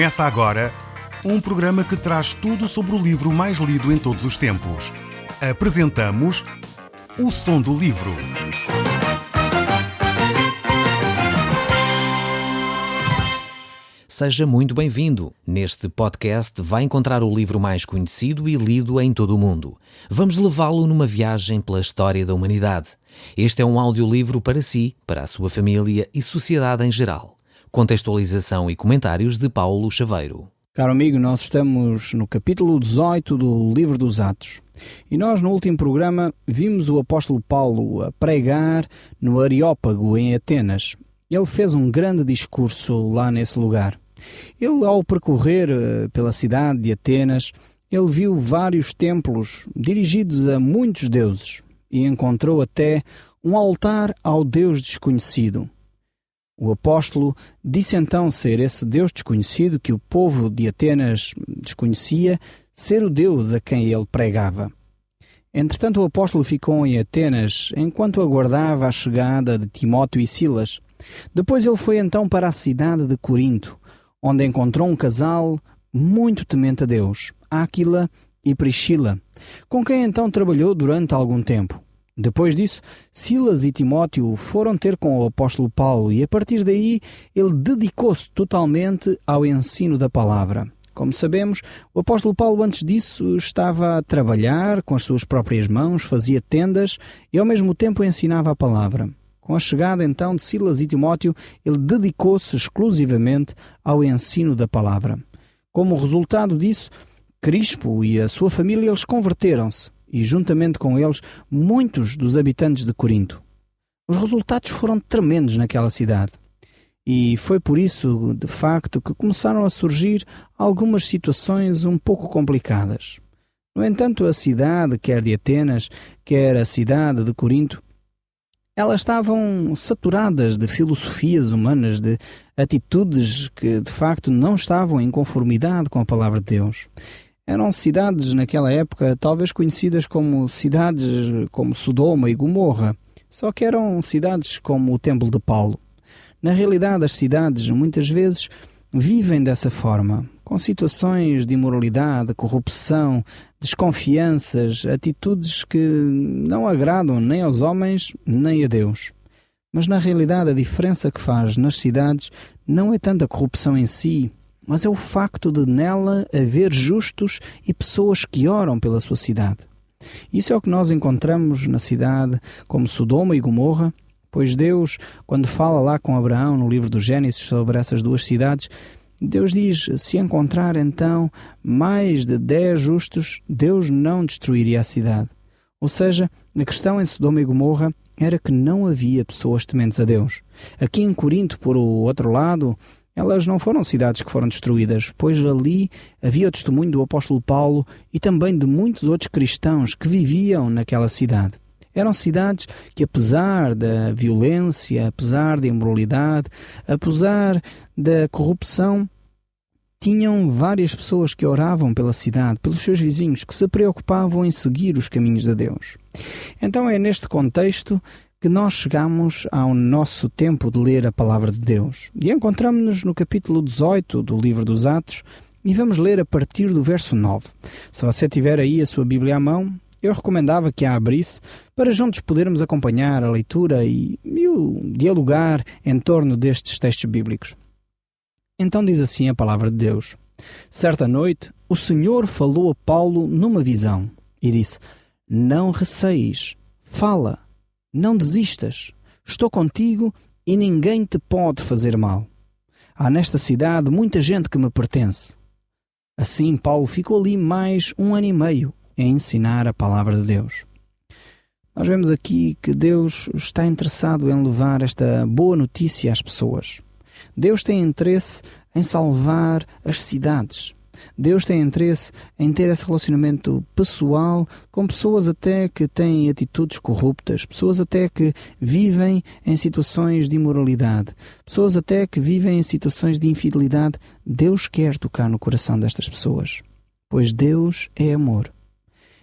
Começa agora um programa que traz tudo sobre o livro mais lido em todos os tempos. Apresentamos O Som do Livro. Seja muito bem-vindo. Neste podcast vai encontrar o livro mais conhecido e lido em todo o mundo. Vamos levá-lo numa viagem pela história da humanidade. Este é um audiolivro para si, para a sua família e sociedade em geral. Contextualização e comentários de Paulo Chaveiro. Caro amigo, nós estamos no capítulo 18 do livro dos Atos. E nós, no último programa, vimos o apóstolo Paulo a pregar no Areópago, em Atenas. Ele fez um grande discurso lá nesse lugar. Ele, ao percorrer pela cidade de Atenas, ele viu vários templos dirigidos a muitos deuses e encontrou até um altar ao Deus desconhecido. O apóstolo disse então ser esse Deus desconhecido que o povo de Atenas desconhecia, ser o Deus a quem ele pregava. Entretanto, o apóstolo ficou em Atenas enquanto aguardava a chegada de Timóteo e Silas. Depois ele foi então para a cidade de Corinto, onde encontrou um casal muito temente a Deus, Áquila e Priscila, com quem então trabalhou durante algum tempo. Depois disso, Silas e Timóteo foram ter com o apóstolo Paulo e a partir daí ele dedicou-se totalmente ao ensino da palavra. Como sabemos, o apóstolo Paulo antes disso estava a trabalhar com as suas próprias mãos, fazia tendas e ao mesmo tempo ensinava a palavra. Com a chegada então de Silas e Timóteo, ele dedicou-se exclusivamente ao ensino da palavra. Como resultado disso, Crispo e a sua família eles converteram-se e juntamente com eles muitos dos habitantes de Corinto. Os resultados foram tremendos naquela cidade. E foi por isso, de facto, que começaram a surgir algumas situações um pouco complicadas. No entanto, a cidade, quer de Atenas, quer a cidade de Corinto, elas estavam saturadas de filosofias humanas, de atitudes que, de facto, não estavam em conformidade com a palavra de Deus. Eram cidades, naquela época, talvez conhecidas como cidades como Sodoma e Gomorra, só que eram cidades como o Templo de Paulo. Na realidade, as cidades, muitas vezes, vivem dessa forma, com situações de imoralidade, corrupção, desconfianças, atitudes que não agradam nem aos homens, nem a Deus. Mas, na realidade, a diferença que faz nas cidades não é tanto a corrupção em si, mas é o facto de nela haver justos e pessoas que oram pela sua cidade. Isso é o que nós encontramos na cidade como Sodoma e Gomorra, pois Deus, quando fala lá com Abraão no livro do Gênesis sobre essas duas cidades, Deus diz, se encontrar então mais de 10 justos, Deus não destruiria a cidade. Ou seja, a questão em Sodoma e Gomorra era que não havia pessoas tementes a Deus. Aqui em Corinto, por o outro lado, elas não foram cidades que foram destruídas, pois ali havia o testemunho do apóstolo Paulo e também de muitos outros cristãos que viviam naquela cidade. Eram cidades que, apesar da violência, apesar da imoralidade, apesar da corrupção, tinham várias pessoas que oravam pela cidade, pelos seus vizinhos, que se preocupavam em seguir os caminhos de Deus. Então é neste contexto que nós chegamos ao nosso tempo de ler a palavra de Deus. E encontramos-nos no capítulo 18 do livro dos Atos e vamos ler a partir do verso 9. Se você tiver aí a sua Bíblia à mão, eu recomendava que a abrisse para juntos podermos acompanhar a leitura e o dialogar em torno destes textos bíblicos. Então diz assim a palavra de Deus. Certa noite, o Senhor falou a Paulo numa visão e disse, não receis, fala, não desistas, estou contigo e ninguém te pode fazer mal. Há nesta cidade muita gente que me pertence. Assim, Paulo ficou ali mais 1 ano e meio a ensinar a palavra de Deus. Nós vemos aqui que Deus está interessado em levar esta boa notícia às pessoas. Deus tem interesse em salvar as cidades. Deus tem interesse em ter esse relacionamento pessoal com pessoas até que têm atitudes corruptas, pessoas até que vivem em situações de imoralidade, pessoas até que vivem em situações de infidelidade. Deus quer tocar no coração destas pessoas, pois Deus é amor.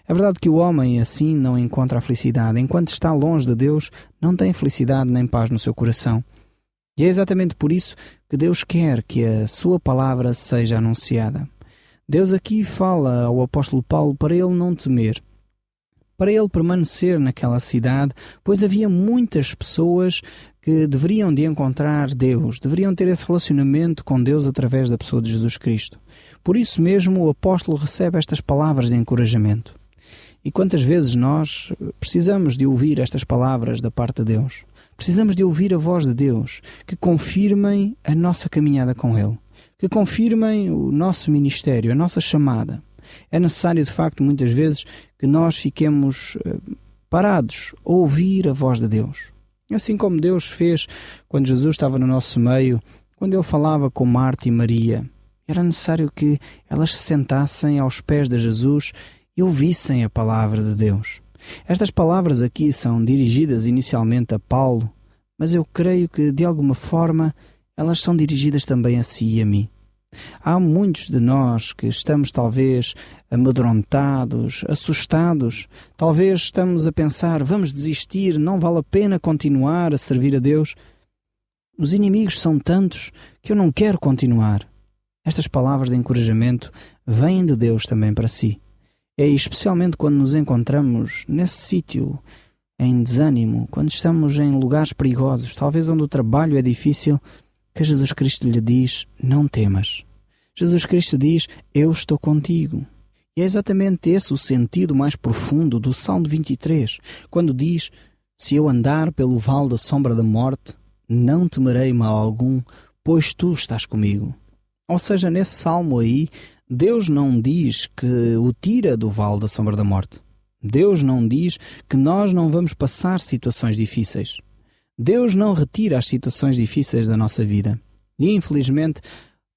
É verdade que o homem assim não encontra a felicidade. Enquanto está longe de Deus, não tem felicidade nem paz no seu coração. E é exatamente por isso que Deus quer que a sua palavra seja anunciada. Deus aqui fala ao apóstolo Paulo para ele não temer, para ele permanecer naquela cidade, pois havia muitas pessoas que deveriam de encontrar Deus, deveriam ter esse relacionamento com Deus através da pessoa de Jesus Cristo. Por isso mesmo o apóstolo recebe estas palavras de encorajamento. E quantas vezes nós precisamos de ouvir estas palavras da parte de Deus? Precisamos de ouvir a voz de Deus, que confirmem a nossa caminhada com Ele, que confirmem o nosso ministério, a nossa chamada. É necessário, de facto, muitas vezes, que nós fiquemos parados a ouvir a voz de Deus. Assim como Deus fez quando Jesus estava no nosso meio, quando Ele falava com Marta e Maria. Era necessário que elas se sentassem aos pés de Jesus e ouvissem a palavra de Deus. Estas palavras aqui são dirigidas inicialmente a Paulo, mas eu creio que, de alguma forma, elas são dirigidas também a si e a mim. Há muitos de nós que estamos talvez amedrontados, assustados, talvez estamos a pensar, vamos desistir, não vale a pena continuar a servir a Deus. Os inimigos são tantos que eu não quero continuar. Estas palavras de encorajamento vêm de Deus também para si. É especialmente quando nos encontramos nesse sítio, em desânimo, quando estamos em lugares perigosos, talvez onde o trabalho é difícil, que Jesus Cristo lhe diz, não temas. Jesus Cristo diz, eu estou contigo. E é exatamente esse o sentido mais profundo do Salmo 23, quando diz, se eu andar pelo vale da sombra da morte, não temerei mal algum, pois tu estás comigo. Ou seja, nesse salmo aí, Deus não diz que o tira do vale da sombra da morte. Deus não diz que nós não vamos passar situações difíceis. Deus não retira as situações difíceis da nossa vida. E, infelizmente,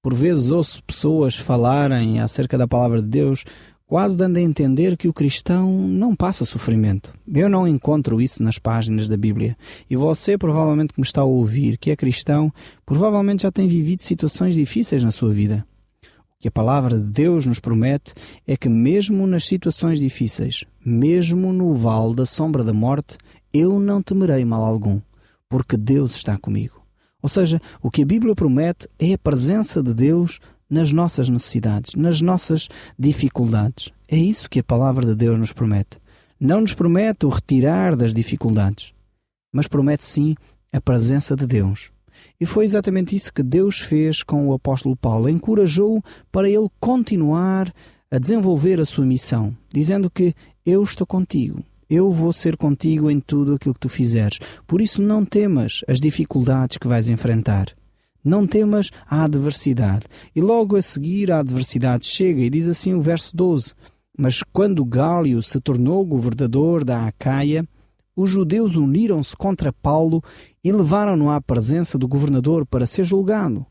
por vezes ouço pessoas falarem acerca da palavra de Deus, quase dando a entender que o cristão não passa sofrimento. Eu não encontro isso nas páginas da Bíblia. E você, provavelmente, que me está a ouvir, que é cristão, provavelmente já tem vivido situações difíceis na sua vida. O que a palavra de Deus nos promete é que mesmo nas situações difíceis, mesmo no vale da sombra da morte, eu não temerei mal algum, porque Deus está comigo. Ou seja, o que a Bíblia promete é a presença de Deus nas nossas necessidades, nas nossas dificuldades. É isso que a palavra de Deus nos promete. Não nos promete o retirar das dificuldades, mas promete sim a presença de Deus. E foi exatamente isso que Deus fez com o apóstolo Paulo. Encorajou-o para ele continuar a desenvolver a sua missão, dizendo que eu estou contigo. Eu vou ser contigo em tudo aquilo que tu fizeres. Por isso não temas as dificuldades que vais enfrentar. Não temas a adversidade. E logo a seguir a adversidade chega e diz assim o verso 12. Mas quando Gálio se tornou governador da Acaia, os judeus uniram-se contra Paulo e levaram-no à presença do governador para ser julgado,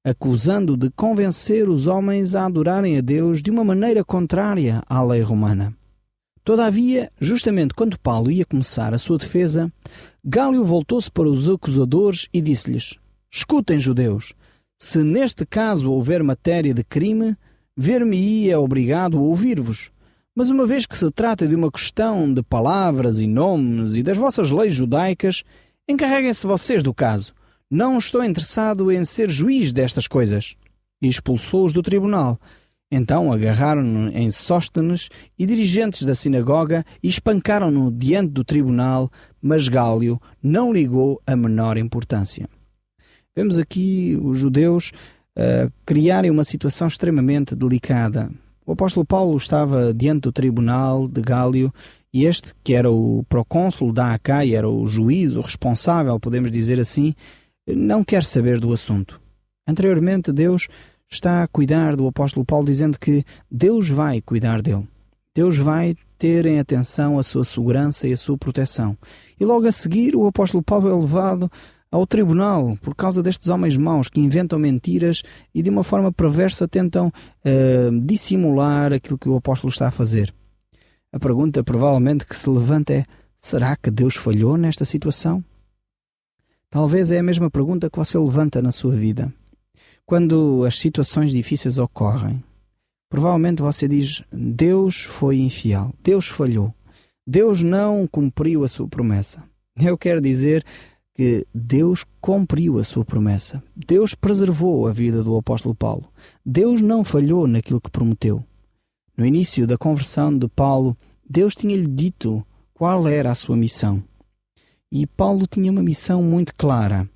acusando de convencer os homens a adorarem a Deus de uma maneira contrária à lei romana. Todavia, justamente quando Paulo ia começar a sua defesa, Gálio voltou-se para os acusadores e disse-lhes: escutem, judeus, se neste caso houver matéria de crime, ver-me-ia obrigado a ouvir-vos. Mas uma vez que se trata de uma questão de palavras e nomes e das vossas leis judaicas, encarreguem-se vocês do caso. Não estou interessado em ser juiz destas coisas. E expulsou-os do tribunal. Então agarraram-no em Sóstenes e dirigentes da sinagoga e espancaram-no diante do tribunal, mas Gálio não ligou a menor importância. Vemos aqui os judeus criarem uma situação extremamente delicada. O apóstolo Paulo estava diante do tribunal de Gálio e este, que era o procônsul da Acaia, era o juiz, o responsável, podemos dizer assim, não quer saber do assunto. Anteriormente, Deus está a cuidar do apóstolo Paulo, dizendo que Deus vai cuidar dele. Deus vai ter em atenção a sua segurança e a sua proteção. E logo a seguir, o apóstolo Paulo é levado ao tribunal por causa destes homens maus que inventam mentiras e de uma forma perversa tentam dissimular aquilo que o apóstolo está a fazer. A pergunta provavelmente que se levanta é: será que Deus falhou nesta situação? Talvez é a mesma pergunta que você levanta na sua vida. Quando as situações difíceis ocorrem, provavelmente você diz: Deus foi infiel, Deus falhou, Deus não cumpriu a sua promessa. Eu quero dizer que Deus cumpriu a sua promessa. Deus preservou a vida do apóstolo Paulo. Deus não falhou naquilo que prometeu. No início da conversão de Paulo, Deus tinha-lhe dito qual era a sua missão. E Paulo tinha uma missão muito clara.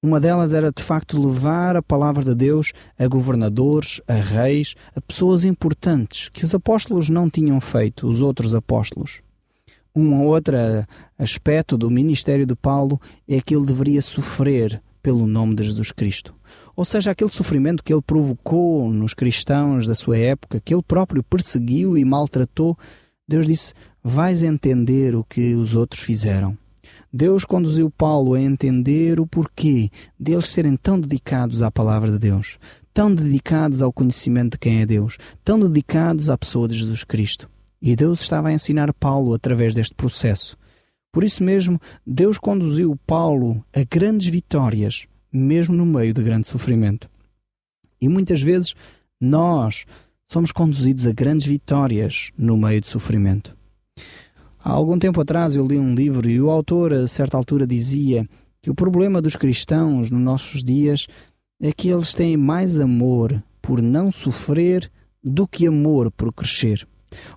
Uma delas era, de facto, levar a palavra de Deus a governadores, a reis, a pessoas importantes, que os apóstolos não tinham feito, os outros apóstolos. Um outro aspecto do ministério de Paulo é que ele deveria sofrer pelo nome de Jesus Cristo. Ou seja, aquele sofrimento que ele provocou nos cristãos da sua época, que ele próprio perseguiu e maltratou, Deus disse, vais entender o que os outros fizeram. Deus conduziu Paulo a entender o porquê deles serem tão dedicados à palavra de Deus, tão dedicados ao conhecimento de quem é Deus, tão dedicados à pessoa de Jesus Cristo. E Deus estava a ensinar Paulo através deste processo. Por isso mesmo, Deus conduziu Paulo a grandes vitórias, mesmo no meio de grande sofrimento. E muitas vezes nós somos conduzidos a grandes vitórias no meio de sofrimento. Há algum tempo atrás eu li um livro e o autor, a certa altura, dizia que o problema dos cristãos nos nossos dias é que eles têm mais amor por não sofrer do que amor por crescer.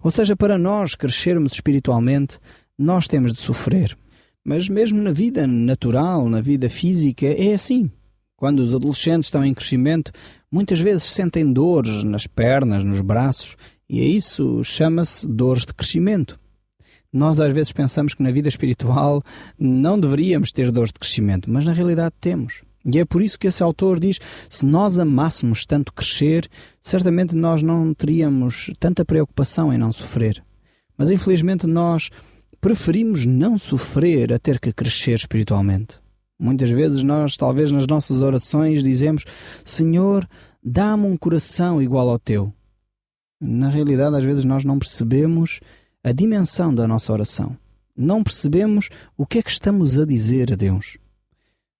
Ou seja, para nós crescermos espiritualmente, nós temos de sofrer. Mas mesmo na vida natural, na vida física, é assim. Quando os adolescentes estão em crescimento, muitas vezes sentem dores nas pernas, nos braços, e isso chama-se dores de crescimento. Nós às vezes pensamos que na vida espiritual não deveríamos ter dores de crescimento, mas na realidade temos. E é por isso que esse autor diz, se nós amássemos tanto crescer, certamente nós não teríamos tanta preocupação em não sofrer. Mas infelizmente nós preferimos não sofrer a ter que crescer espiritualmente. Muitas vezes nós, talvez nas nossas orações, dizemos, Senhor, dá-me um coração igual ao teu. Na realidade, às vezes nós não percebemos a dimensão da nossa oração. Não percebemos o que é que estamos a dizer a Deus.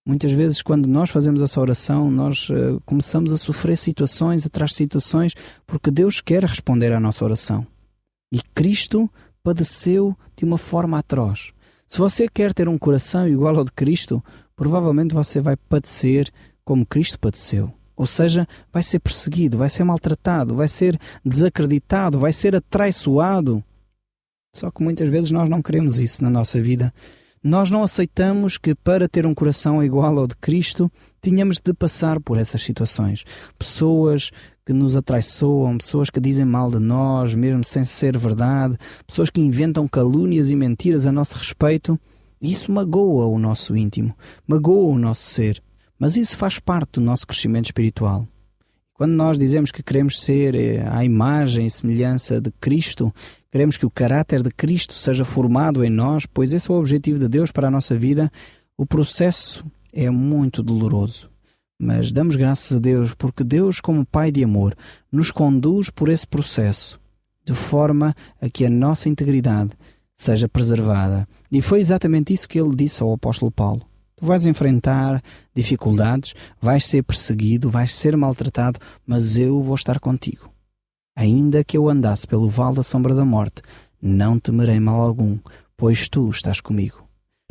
Muitas vezes, quando nós fazemos essa oração, nós começamos a sofrer situações atrás de situações, porque Deus quer responder à nossa oração. E Cristo padeceu de uma forma atroz. Se você quer ter um coração igual ao de Cristo, provavelmente você vai padecer como Cristo padeceu. Ou seja, vai ser perseguido, vai ser maltratado, vai ser desacreditado, vai ser atraiçoado. Só que muitas vezes nós não queremos isso na nossa vida. Nós não aceitamos que para ter um coração igual ao de Cristo, tínhamos de passar por essas situações. Pessoas que nos atraiçoam, pessoas que dizem mal de nós, mesmo sem ser verdade, pessoas que inventam calúnias e mentiras a nosso respeito. Isso magoa o nosso íntimo, magoa o nosso ser. Mas isso faz parte do nosso crescimento espiritual. Quando nós dizemos que queremos ser à imagem e semelhança de Cristo, queremos que o caráter de Cristo seja formado em nós, pois esse é o objetivo de Deus para a nossa vida, o processo é muito doloroso. Mas damos graças a Deus porque Deus, como Pai de amor, nos conduz por esse processo, de forma a que a nossa integridade seja preservada. E foi exatamente isso que ele disse ao apóstolo Paulo. Tu vais enfrentar dificuldades, vais ser perseguido, vais ser maltratado, mas eu vou estar contigo. Ainda que eu andasse pelo vale da sombra da morte, não temerei mal algum, pois tu estás comigo.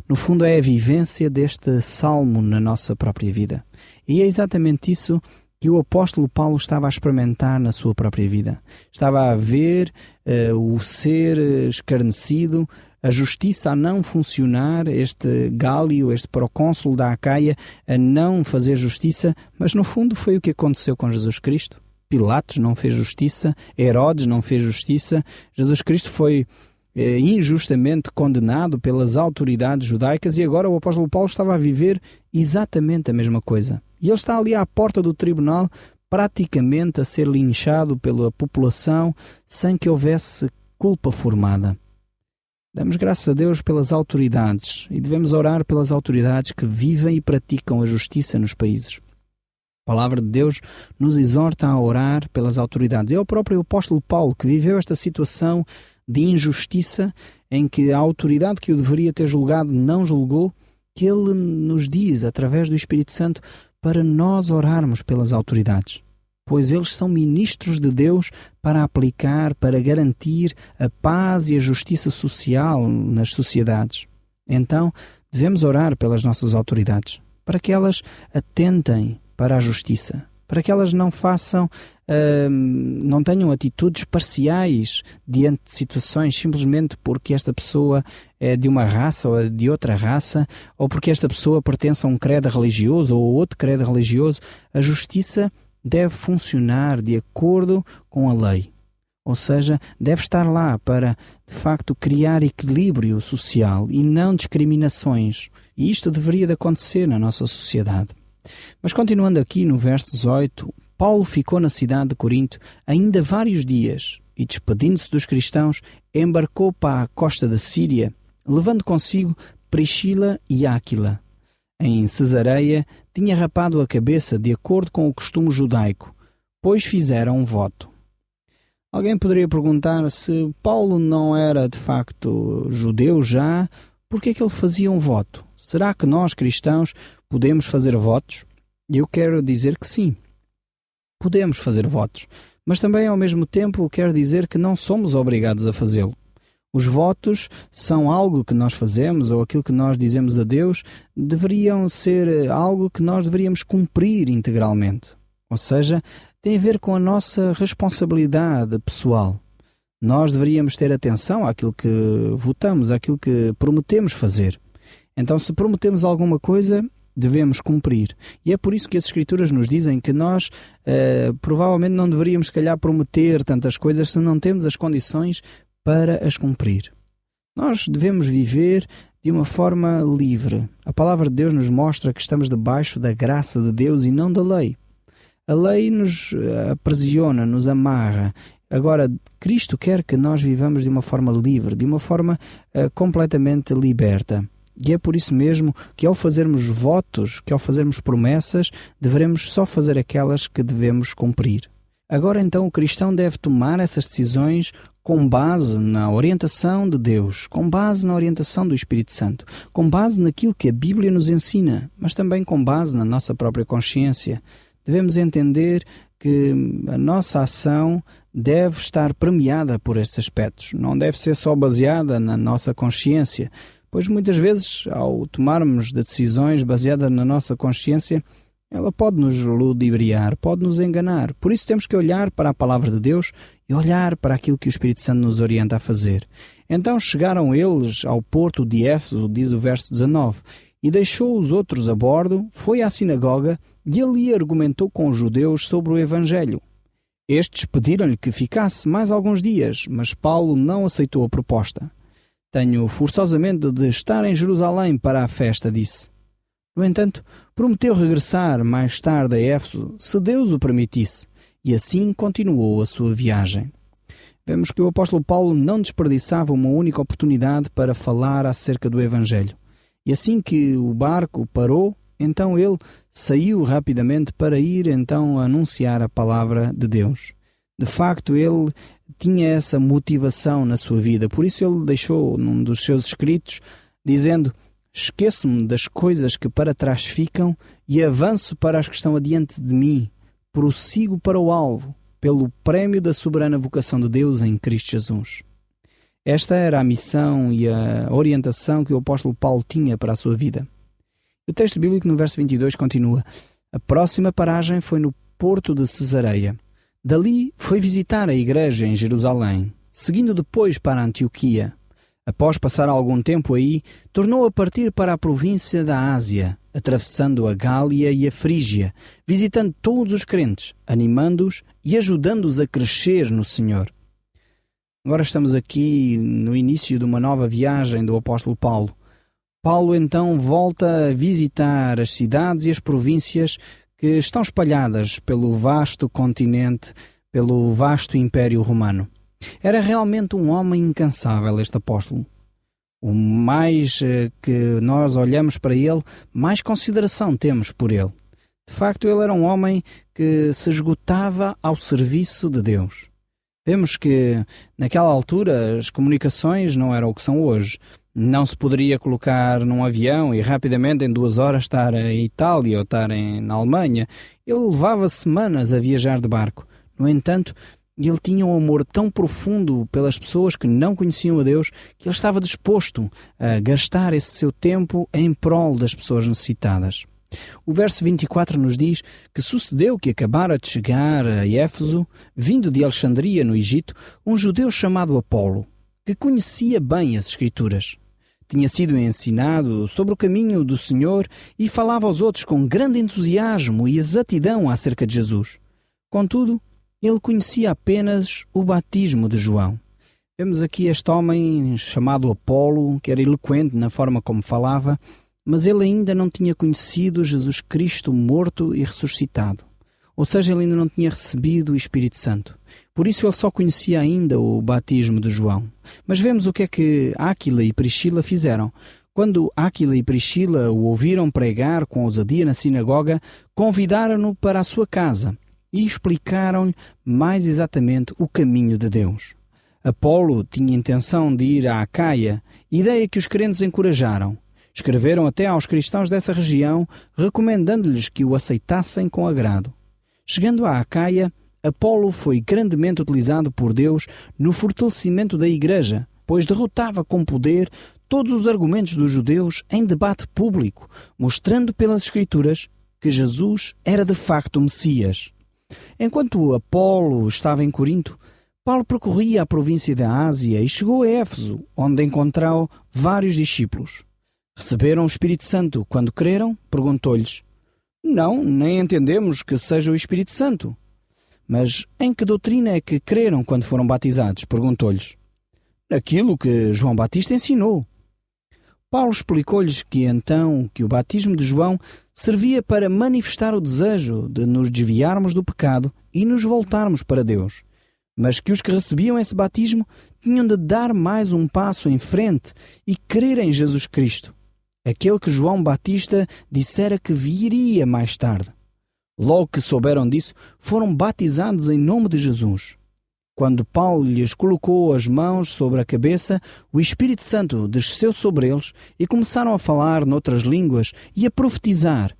No fundo é a vivência deste salmo na nossa própria vida. E é exatamente isso que o apóstolo Paulo estava a experimentar na sua própria vida. Estava a ver o ser escarnecido, a justiça a não funcionar, este Gálio, este procônsul da Acaia, a não fazer justiça, mas no fundo foi o que aconteceu com Jesus Cristo. Pilatos não fez justiça, Herodes não fez justiça, Jesus Cristo foi injustamente condenado pelas autoridades judaicas e agora o apóstolo Paulo estava a viver exatamente a mesma coisa. E ele está ali à porta do tribunal, praticamente a ser linchado pela população, sem que houvesse culpa formada. Damos graças a Deus pelas autoridades e devemos orar pelas autoridades que vivem e praticam a justiça nos países. A palavra de Deus nos exorta a orar pelas autoridades. É o próprio apóstolo Paulo que viveu esta situação de injustiça em que a autoridade que o deveria ter julgado não julgou, que ele nos diz, através do Espírito Santo, para nós orarmos pelas autoridades. Pois eles são ministros de Deus para aplicar, para garantir a paz e a justiça social nas sociedades. Então, Devemos orar pelas nossas autoridades, para que elas atentem para a justiça, para que elas não tenham atitudes parciais diante de situações simplesmente porque esta pessoa é de uma raça ou de outra raça, ou porque esta pessoa pertence a um credo religioso ou a outro credo religioso. A justiça deve funcionar de acordo com a lei. Ou seja, deve estar lá para, de facto, criar equilíbrio social e não discriminações. E isto deveria de acontecer na nossa sociedade. Mas continuando aqui no verso 18, Paulo ficou na cidade de Corinto ainda vários dias e, despedindo-se dos cristãos, embarcou para a costa da Síria, levando consigo Priscila e Áquila. Em Cesareia, tinha rapado a cabeça de acordo com o costume judaico, pois fizeram um voto. Alguém poderia perguntar se Paulo não era de facto judeu já, por que é que ele fazia um voto? Será que nós cristãos podemos fazer votos? Eu quero dizer que sim, podemos fazer votos, mas também ao mesmo tempo quero dizer que não somos obrigados a fazê-lo. Os votos são algo que nós fazemos, ou aquilo que nós dizemos a Deus, deveriam ser algo que nós deveríamos cumprir integralmente. Ou seja, tem a ver com a nossa responsabilidade pessoal. Nós deveríamos ter atenção àquilo que votamos, àquilo que prometemos fazer. Então, se prometemos alguma coisa, devemos cumprir. E é por isso que as Escrituras nos dizem que nós provavelmente não deveríamos, se calhar, prometer tantas coisas se não temos as condições para as cumprir. Nós devemos viver de uma forma livre. A palavra de Deus nos mostra que estamos debaixo da graça de Deus e não da lei. A lei nos aprisiona, nos amarra. Agora, Cristo quer que nós vivamos de uma forma livre, de uma forma completamente liberta. E é por isso mesmo que ao fazermos votos, que ao fazermos promessas, devemos só fazer aquelas que devemos cumprir. Agora então o cristão deve tomar essas decisões com base na orientação de Deus, com base na orientação do Espírito Santo, com base naquilo que a Bíblia nos ensina, mas também com base na nossa própria consciência. Devemos entender que a nossa ação deve estar premiada por estes aspectos, não deve ser só baseada na nossa consciência, pois muitas vezes, ao tomarmos decisões baseadas na nossa consciência, ela pode nos ludibriar, pode nos enganar. Por isso temos que olhar para a palavra de Deus e olhar para aquilo que o Espírito Santo nos orienta a fazer. Então chegaram eles ao porto de Éfeso, diz o verso 19, e deixou os outros a bordo, foi à sinagoga e ali argumentou com os judeus sobre o Evangelho. Estes pediram-lhe que ficasse mais alguns dias, mas Paulo não aceitou a proposta. Tenho forçosamente de estar em Jerusalém para a festa, disse. No entanto, prometeu regressar mais tarde a Éfeso, se Deus o permitisse, e assim continuou a sua viagem. Vemos que o apóstolo Paulo não desperdiçava uma única oportunidade para falar acerca do Evangelho. E assim que o barco parou, então ele saiu rapidamente para ir então anunciar a palavra de Deus. De facto, ele tinha essa motivação na sua vida, por isso ele deixou num dos seus escritos, dizendo: esqueço-me das coisas que para trás ficam e avanço para as que estão adiante de mim. Prossigo para o alvo, pelo prémio da soberana vocação de Deus em Cristo Jesus. Esta era a missão e a orientação que o apóstolo Paulo tinha para a sua vida. O texto bíblico no verso 22 continua: a próxima paragem foi no porto de Cesareia. Dali foi visitar a igreja em Jerusalém, seguindo depois para Antioquia. Após passar algum tempo aí, tornou a partir para a província da Ásia, atravessando a Gália e a Frígia, visitando todos os crentes, animando-os e ajudando-os a crescer no Senhor. Agora estamos aqui no início de uma nova viagem do apóstolo Paulo. Paulo então volta a visitar as cidades e as províncias que estão espalhadas pelo vasto continente, pelo vasto Império Romano. Era realmente um homem incansável este apóstolo. O mais que nós olhamos para ele, mais consideração temos por ele. De facto, ele era um homem que se esgotava ao serviço de Deus. Vemos que naquela altura as comunicações não eram o que são hoje. Não se poderia colocar num avião e rapidamente em 2 horas estar em Itália ou estar na Alemanha. Ele levava semanas a viajar de barco. No entanto, E ele tinha um amor tão profundo pelas pessoas que não conheciam a Deus que ele estava disposto a gastar esse seu tempo em prol das pessoas necessitadas. O verso 24 nos diz que sucedeu que acabara de chegar a Éfeso, vindo de Alexandria, no Egito, um judeu chamado Apolo, que conhecia bem as Escrituras. Tinha sido ensinado sobre o caminho do Senhor e falava aos outros com grande entusiasmo e exatidão acerca de Jesus. Contudo, ele conhecia apenas o batismo de João. Vemos aqui este homem chamado Apolo, que era eloquente na forma como falava, mas ele ainda não tinha conhecido Jesus Cristo morto e ressuscitado. Ou seja, ele ainda não tinha recebido o Espírito Santo. Por isso ele só conhecia ainda o batismo de João. Mas vemos o que é que Áquila e Priscila fizeram. Quando Áquila e Priscila o ouviram pregar com ousadia na sinagoga, convidaram-no para a sua casa e explicaram-lhe mais exatamente o caminho de Deus. Apolo tinha intenção de ir a Acaia, ideia que os crentes encorajaram. Escreveram até aos cristãos dessa região, recomendando-lhes que o aceitassem com agrado. Chegando a Acaia, Apolo foi grandemente utilizado por Deus no fortalecimento da igreja, pois derrotava com poder todos os argumentos dos judeus em debate público, mostrando pelas Escrituras que Jesus era de facto o Messias. Enquanto Apolo estava em Corinto, Paulo percorria a província da Ásia e chegou a Éfeso, onde encontrou vários discípulos. Receberam o Espírito Santo quando creram? Perguntou-lhes. Não, nem entendemos que seja o Espírito Santo. Mas em que doutrina é que creram quando foram batizados? Perguntou-lhes. Naquilo que João Batista ensinou. Paulo explicou-lhes que o batismo de João servia para manifestar o desejo de nos desviarmos do pecado e nos voltarmos para Deus, mas que os que recebiam esse batismo tinham de dar mais um passo em frente e crer em Jesus Cristo, aquele que João Batista dissera que viria mais tarde. Logo que souberam disso, foram batizados em nome de Jesus. Quando Paulo lhes colocou as mãos sobre a cabeça, o Espírito Santo desceu sobre eles e começaram a falar noutras línguas e a profetizar.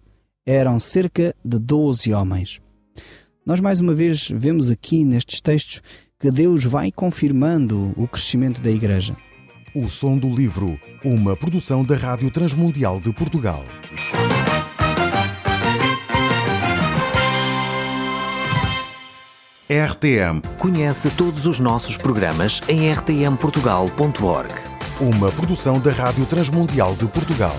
Eram cerca de 12 homens. Nós mais uma vez vemos aqui nestes textos que Deus vai confirmando o crescimento da Igreja. O Som do Livro, uma produção da Rádio Transmundial de Portugal. RTM. Conhece todos os nossos programas em rtmportugal.org. Uma produção da Rádio Transmundial de Portugal.